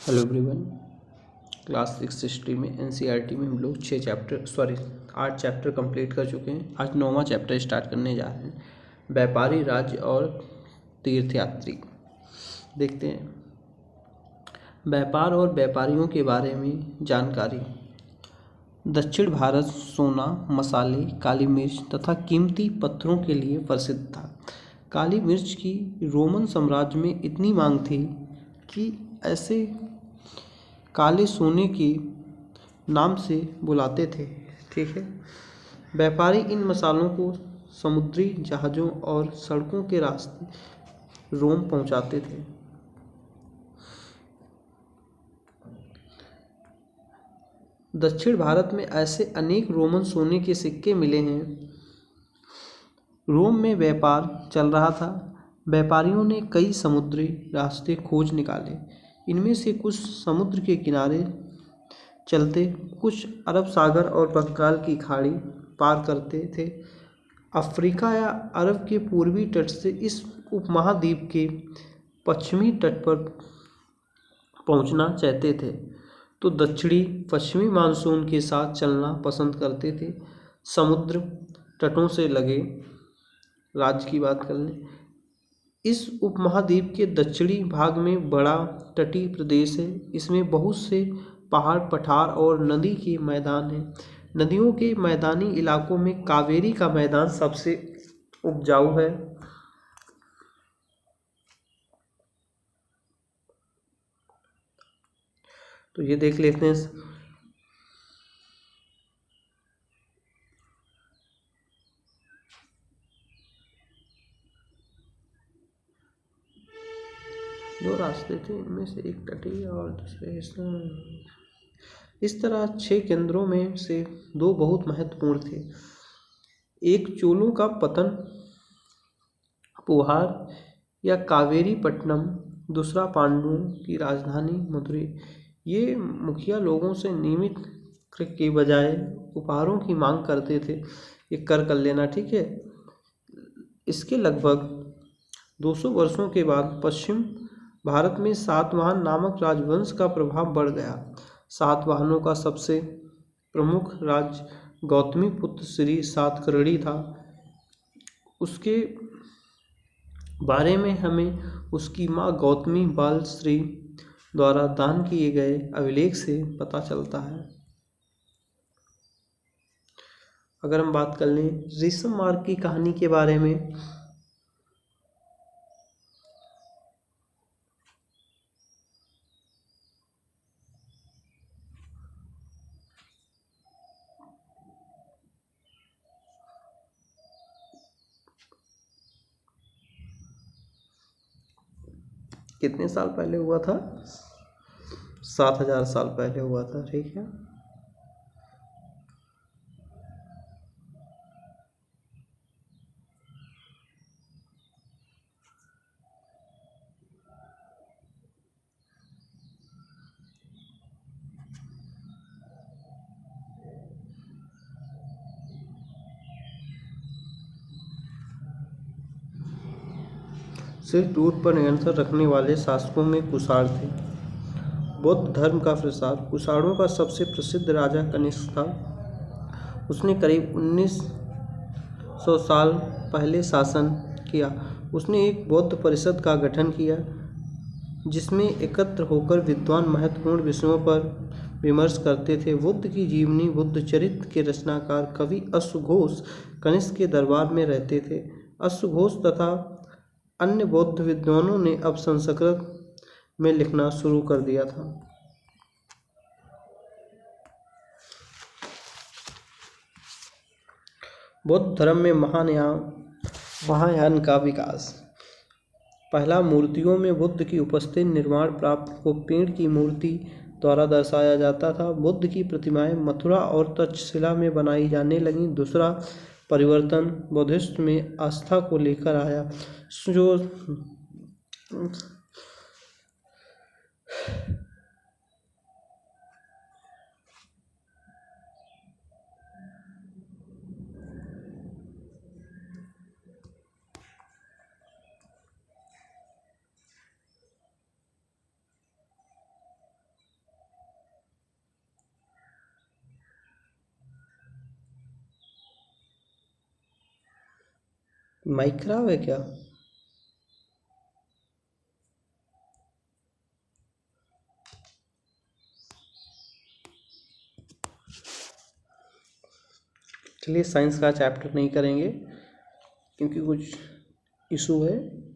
Hello everyone. Class 6 history में NCERT में हम लोग 8 चैप्टर कंप्लीट कर चुके हैं। आज 9वां चैप्टर स्टार्ट करने जा रहे हैं, व्यापारी राज्य और तीर्थयात्री। देखते हैं व्यापार और व्यापारियों के बारे में जानकारी। दक्षिण भारत सोना, मसाले, काली मिर्च तथा कीमती पत्थरों के लिए प्रसिद्ध था। काली मिर्च की रोमन साम्राज्य में इतनी मांग थी कि ऐसे काले सोने के नाम से बुलाते थे। ठीक है। व्यापारी इन मसालों को समुद्री जहाज़ों और सड़कों के रास्ते रोम पहुंचाते थे। दक्षिण भारत में ऐसे अनेक रोमन सोने के सिक्के मिले हैं। रोम में व्यापार चल रहा था। व्यापारियों ने कई समुद्री रास्ते खोज निकाले। इनमें से कुछ समुद्र के किनारे चलते, कुछ अरब सागर और बंगाल की खाड़ी पार करते थे। अफ्रीका या अरब के पूर्वी तट से इस उपमहाद्वीप के पश्चिमी तट पर पहुंचना चाहते थे तो दक्षिणी पश्चिमी मानसून के साथ चलना पसंद करते थे। समुद्र तटों से लगे राज्य की बात कर लें। इस उपमहाद्वीप के दक्षिणी भाग में बड़ा तटीय प्रदेश है। इसमें बहुत से पहाड़, पठार और नदी के मैदान हैं। नदियों के मैदानी इलाकों में कावेरी का मैदान सबसे उपजाऊ है। तो ये देख लेते हैं। दो रास्ते थे, इनमें से एक तटीय और दूसरे इस तरह 6 केंद्रों में से 2 बहुत महत्वपूर्ण थे। एक चोलों का पतन पुहार या कावेरी पट्टनम, दूसरा पांडवों की राजधानी मदुरै। ये मुखिया लोगों से नियमित के बजाय उपहारों की मांग करते थे। ये कर लेना, ठीक है। इसके लगभग 200 वर्षों के बाद पश्चिम भारत में सातवाहन नामक राजवंश का प्रभाव बढ़ गया। सातवाहनों का सबसे प्रमुख राज गौतमीपुत्र श्री सातकर्णी था। उसके बारे में हमें उसकी माँ गौतमी बाल श्री द्वारा दान किए गए अभिलेख से पता चलता है। अगर हम बात कर लें रेशम मार्ग की कहानी के बारे में, कितने साल पहले हुआ था? 7000 साल पहले हुआ था। ठीक है। सिर्फ दूध पर नियंत्रण रखने वाले शासकों में कुषाण थे। बौद्ध धर्म का प्रसार। कुषाणों का सबसे प्रसिद्ध राजा कनिष्क था। उसने करीब 1900 साल पहले शासन किया। उसने एक बौद्ध परिषद का गठन किया जिसमें एकत्र होकर विद्वान महत्वपूर्ण विषयों पर विमर्श करते थे। बुद्ध की जीवनी, बुद्ध चरित्र के रचनाकार कवि अश्वघोष कनिष्क के दरबार में रहते थे। अश्वघोष तथा अन्य बौद्ध विद्वानों ने अब संस्कृत में लिखना शुरू कर दिया था। बौद्ध धर्म में महायान का विकास। पहला, मूर्तियों में बुद्ध की उपस्थिति। निर्माण प्राप्त को पेड़ की मूर्ति द्वारा दर्शाया जाता था। बुद्ध की प्रतिमाएं मथुरा और तक्षशिला में बनाई जाने लगीं। दूसरा परिवर्तन बौद्धिज्म में आस्था को लेकर आया, जो माइक खराब है क्या? चलिए साइंस का चैप्टर नहीं करेंगे क्योंकि कुछ इशू है।